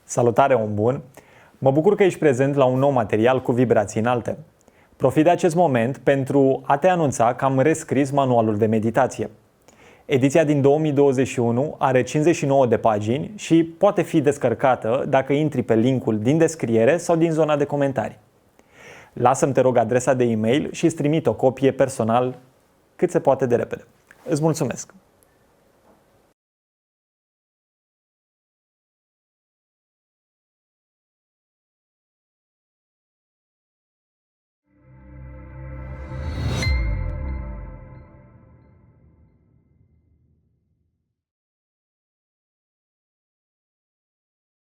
Salutare, om bun! Mă bucur că ești prezent la un nou material cu vibrații înalte. Profit de acest moment pentru a te anunța că am rescris manualul de meditație. Ediția din 2021 are 59 de pagini și poate fi descărcată dacă intri pe linkul din descriere sau din zona de comentarii. Lasă-mi, te rog, adresa de e-mail și îți trimit o copie personal cât se poate de repede. Îți mulțumesc!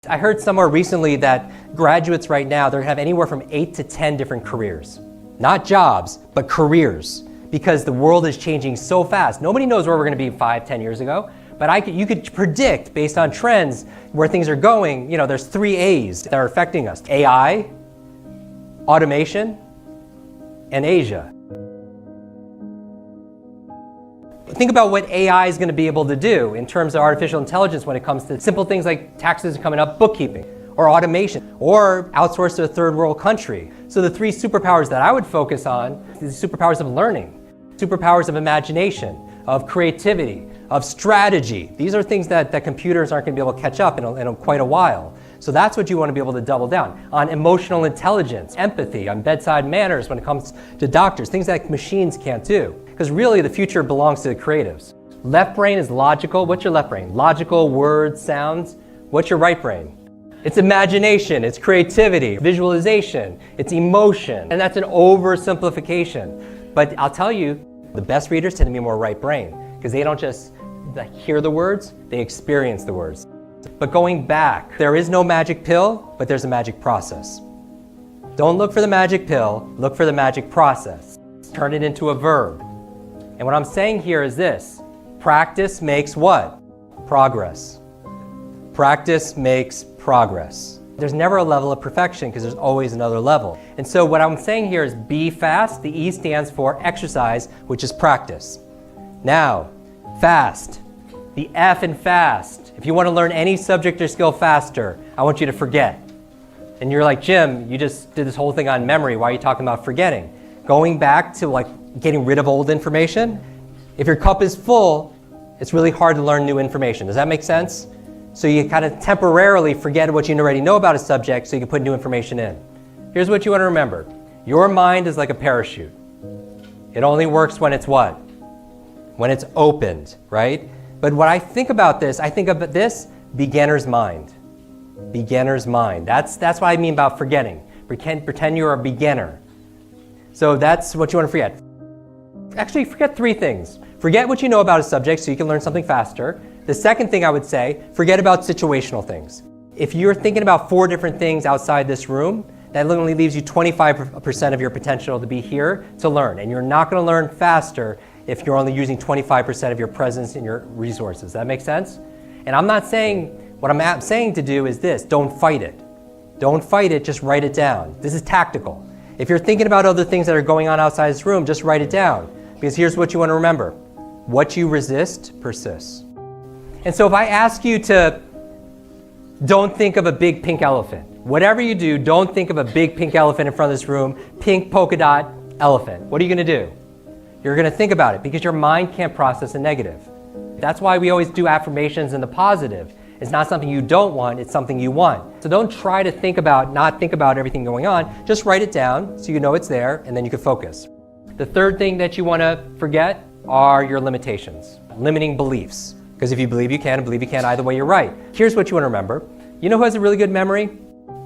I heard somewhere recently that graduates right now, they're going to have anywhere from 8 to 10 different careers. Not jobs, but careers. Because the world is changing so fast. Nobody knows where we're going to be 5, 10 years ago. But you could predict based on trends where things are going. You know, there's 3 A's that are affecting us. AI, automation, and Asia. Think about what AI is going to be able to do in terms of artificial intelligence when it comes to simple things like taxes coming up, bookkeeping, or automation, or outsource to a third world country. So the 3 superpowers that I would focus on is the superpowers of learning, superpowers of imagination, of creativity, of strategy. These are things that computers aren't going to be able to catch up in quite a while. So that's what you want to be able to double down on: emotional intelligence, empathy, on bedside manners when it comes to doctors, things that machines can't do. Because really the future belongs to the creatives. Left brain is logical. What's your left brain? Logical, words, sounds. What's your right brain? It's imagination, it's creativity, visualization, it's emotion. And that's an oversimplification. But I'll tell you, the best readers tend to be more right brain because they don't just hear the words, they experience the words. But going back, there is no magic pill, but there's a magic process. Don't look for the magic pill, look for the magic process. Turn it into a verb. And what I'm saying here is this: practice makes what? Progress. Practice makes progress. There's never a level of perfection because there's always another level. And so what I'm saying here is be fast. The E stands for exercise, which is practice. Now, fast. The F in fast. If you want to learn any subject or skill faster, I want you to forget. And you're like, Jim, you just did this whole thing on memory. Why are you talking about forgetting? Going back to like getting rid of old information. If your cup is full, it's really hard to learn new information. Does that make sense? So you kind of temporarily forget what you already know about a subject so you can put new information in. Here's what you want to remember. Your mind is like a parachute. It only works when it's what? When it's opened, right? But when I think about this, I think of this beginner's mind. Beginner's mind. That's what I mean about forgetting. Pretend you're a beginner. So that's what you want to forget. Actually, forget 3 things. Forget what you know about a subject so you can learn something faster. The second thing I would say, forget about situational things. If you're thinking about 4 different things outside this room, that only leaves you 25% of your potential to be here to learn. And you're not going to learn faster if you're only using 25% of your presence and your resources. Does that make sense? And I'm not saying, what I'm saying to do is this: don't fight it. Don't fight it, just write it down. This is tactical. If you're thinking about other things that are going on outside this room, just write it down. Because here's what you want to remember. What you resist persists. And so if I ask you to don't think of a big pink elephant, whatever you do, don't think of a big pink elephant in front of this room, pink polka dot elephant. What are you going to do? You're going to think about it because your mind can't process a negative. That's why we always do affirmations in the positive. It's not something you don't want, it's something you want. So don't try to not think about everything going on. Just write it down so you know it's there, and then you can focus. The third thing that you want to forget are your limitations, limiting beliefs. Because if you believe you can and believe you can't, either way you're right. Here's what you want to remember. You know who has a really good memory?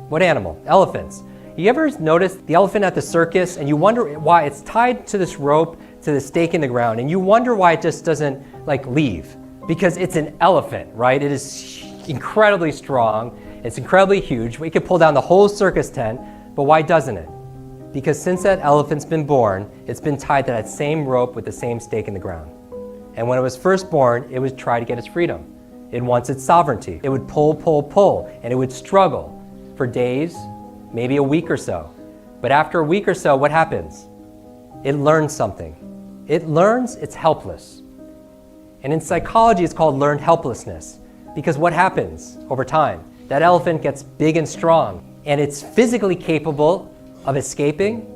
What animal? Elephants. You ever notice the elephant at the circus and you wonder why it's tied to this rope, to the stake in the ground, and you wonder why it just doesn't leave? Because it's an elephant, right? It is incredibly strong, it's incredibly huge. It could pull down the whole circus tent, but why doesn't it? Because since that elephant's been born, it's been tied to that same rope with the same stake in the ground. And when it was first born, it would try to get its freedom. It wants its sovereignty. It would pull, and it would struggle for days, maybe a week or so. But after a week or so, what happens? It learns something. It learns it's helpless. And in psychology, it's called learned helplessness. Because what happens over time? that elephant gets big and strong, and it's physically capable of escaping,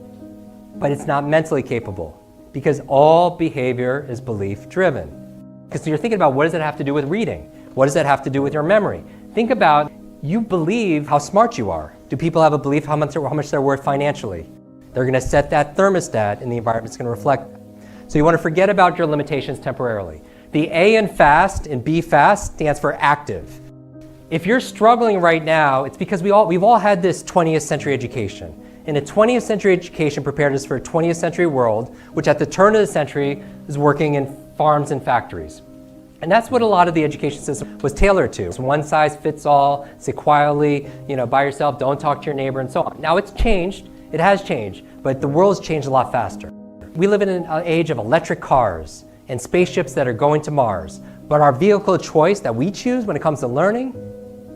but it's not mentally capable, because all behavior is belief-driven. Because you're thinking about, what does that have to do with reading? What does that have to do with your memory? Think about, you believe how smart you are. Do people have a belief how much they're worth financially? They're going to set that thermostat, and the environment's going to reflect that. So you want to forget about your limitations temporarily. The A in fast and B fast stands for active. If you're struggling right now, it's because we've all had this 20th century education. And the 20th century education prepared us for a 20th century world, which at the turn of the century is working in farms and factories. And that's what a lot of the education system was tailored to. It's one size fits all, sit quietly, by yourself, don't talk to your neighbor, and so on. Now it's changed, it has changed, but the world's changed a lot faster. We live in an age of electric cars and spaceships that are going to Mars, but our vehicle of choice that we choose when it comes to learning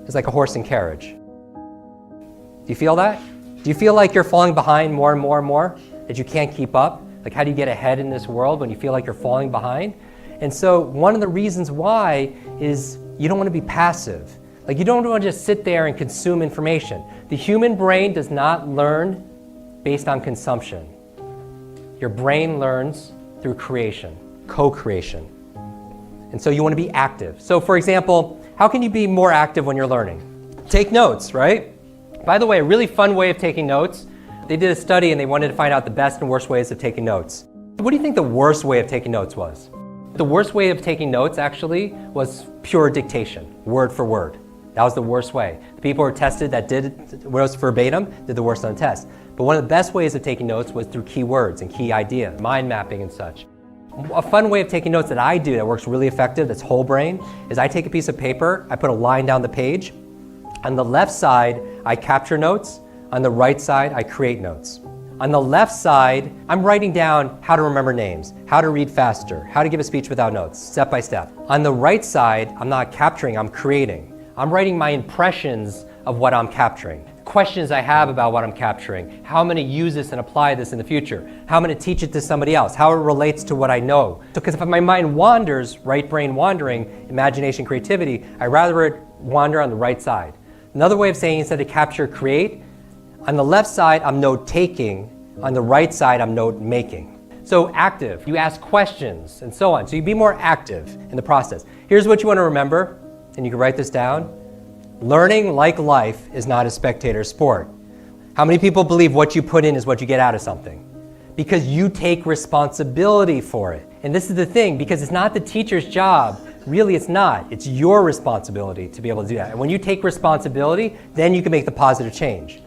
is like a horse and carriage. Do you feel that? Do you feel like you're falling behind more and more and more? That you can't keep up? Like, how do you get ahead in this world when you feel like you're falling behind? And so one of the reasons why is you don't want to be passive. Like, you don't want to just sit there and consume information. The human brain does not learn based on consumption. Your brain learns through creation, co-creation. And so you want to be active. So for example, how can you be more active when you're learning? Take notes, right? By the way, a really fun way of taking notes, they did a study and they wanted to find out the best and worst ways of taking notes. What do you think the worst way of taking notes was? The worst way of taking notes actually was pure dictation, word for word. That was the worst way. The people who were tested that did was verbatim did the worst on the test. But one of the best ways of taking notes was through keywords and key ideas, mind mapping and such. A fun way of taking notes that I do that works really effective, that's whole brain, is I take a piece of paper, I put a line down the page. On the left side, I capture notes. On the right side, I create notes. On the left side, I'm writing down how to remember names, how to read faster, how to give a speech without notes, step by step. On the right side, I'm not capturing, I'm creating. I'm writing my impressions of what I'm capturing, questions I have about what I'm capturing, how I'm going to use this and apply this in the future, how I'm going to teach it to somebody else, how it relates to what I know. So, because if my mind wanders, right brain wandering, imagination, creativity, I'd rather it wander on the right side. Another way of saying, instead of capture, create, on the left side, I'm note-taking. On the right side, I'm note-making. So active, you ask questions and so on. So you be more active in the process. Here's what you want to remember, and you can write this down. Learning, like life, is not a spectator sport. How many people believe what you put in is what you get out of something? Because you take responsibility for it. And this is the thing, because it's not the teacher's job. Really, it's not. It's your responsibility to be able to do that. And when you take responsibility, then you can make the positive change.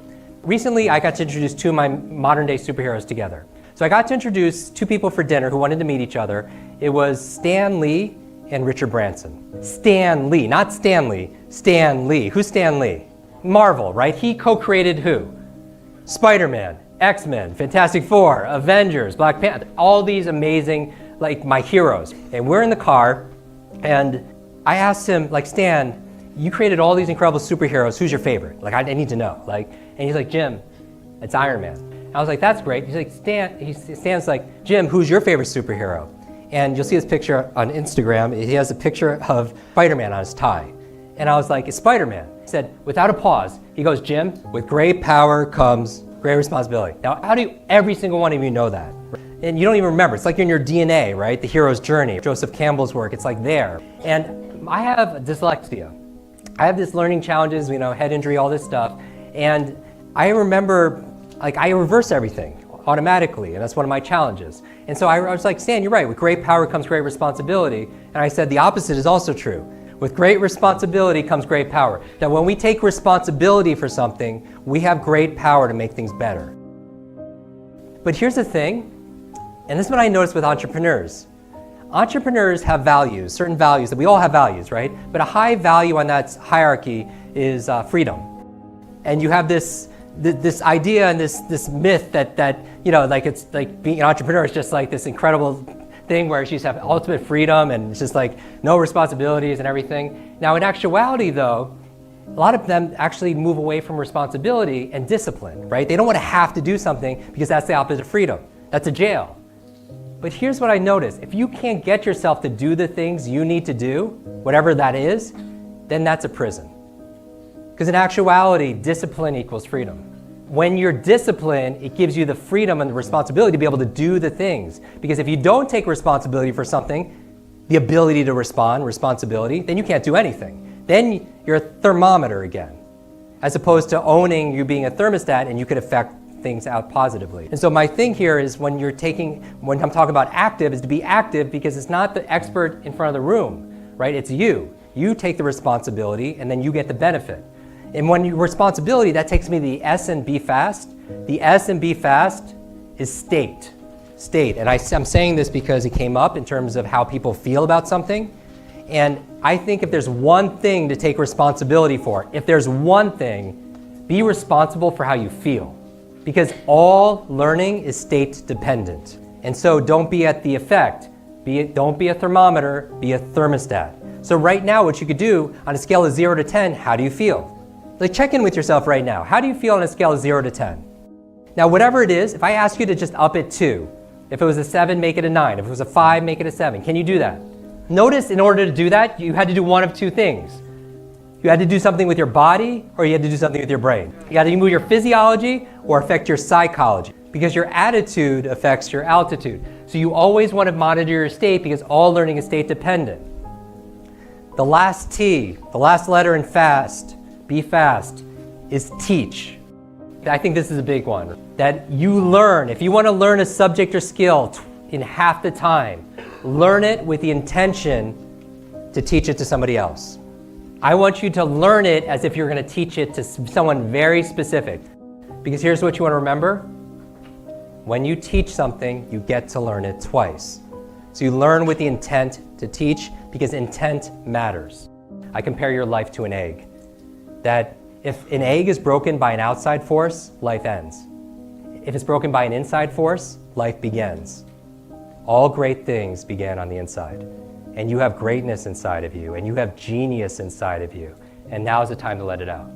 Recently, I got to introduce two of my modern-day superheroes together. So I got to introduce two people for dinner who wanted to meet each other. It was Stan Lee and Richard Branson. Stan Lee, not Stanley, Stan Lee. Who's Stan Lee? Marvel, right? He co-created who? Spider-Man, X-Men, Fantastic Four, Avengers, Black Panther, all these amazing, like, my heroes. And we're in the car, and I asked him, like, Stan, you created all these incredible superheroes. Who's your favorite? Like, I need to know. Like, and he's like, Jim, it's Iron Man. And I was like, that's great. He's like, Stan's like, Jim, who's your favorite superhero? And you'll see this picture on Instagram. He has a picture of Spider-Man on his tie. And I was like, it's Spider-Man. He said, without a pause, he goes, Jim, with great power comes great responsibility. Now, how do every single one of you know that? And you don't even remember. It's like in your DNA, right? The hero's journey, Joseph Campbell's work, it's like there. And I have dyslexia. I have this learning challenges, head injury, all this stuff. And I remember, like, I reverse everything automatically, and that's one of my challenges. And so I was like, Stan, you're right, with great power comes great responsibility. And I said, the opposite is also true. With great responsibility comes great power. That when we take responsibility for something, we have great power to make things better. But here's the thing, and this is what I noticed with entrepreneurs. Entrepreneurs have values, certain values, that we all have values, right? But a high value on that hierarchy is freedom. And you have this idea and this myth that like, it's like being an entrepreneur is just like this incredible thing where you just have ultimate freedom and it's just like no responsibilities and everything. Now in actuality though, a lot of them actually move away from responsibility and discipline, right? They don't want to have to do something because that's the opposite of freedom. That's a jail. But here's what I noticed. If you can't get yourself to do the things you need to do, whatever that is, then that's a prison. Because in actuality, discipline equals freedom. When you're disciplined, it gives you the freedom and the responsibility to be able to do the things. Because if you don't take responsibility for something, the ability to respond, responsibility, then you can't do anything. Then you're a thermometer again, as opposed to owning you being a thermostat and you could affect things out positively. And so my thing here is when I'm talking about active, is to be active because it's not the expert in front of the room, right? It's you. You take the responsibility and then you get the benefit. And when you responsibility, that takes me to the S and B fast. The S and B fast is state. And I'm saying this because it came up in terms of how people feel about something. And I think if there's one thing to take responsibility for, if there's one thing, be responsible for how you feel. Because all learning is state dependent. And so don't be at the effect. Don't be a thermometer, be a thermostat. So right now what you could do on a scale of 0 to 10, how do you feel? Like check in with yourself right now. How do you feel on a scale of 0 to 10? Now whatever it is, if I ask you to just up it 2, if it was a 7, make it a 9. If it was a 5, make it a 7. Can you do that? Notice in order to do that, you had to do one of two things. You had to do something with your body or you had to do something with your brain. You had to move your physiology or affect your psychology because your attitude affects your altitude. So you always want to monitor your state because all learning is state dependent. The last T, the last letter in fast, be fast, is teach. I think this is a big one. That you learn, if you want to learn a subject or skill in half the time, learn it with the intention to teach it to somebody else. I want you to learn it as if you're going to teach it to someone very specific. Because here's what you want to remember. When you teach something, you get to learn it twice. So you learn with the intent to teach because intent matters. I compare your life to an egg. That if an egg is broken by an outside force, life ends. If it's broken by an inside force, life begins. All great things began on the inside. And you have greatness inside of you, and you have genius inside of you. And now is the time to let it out.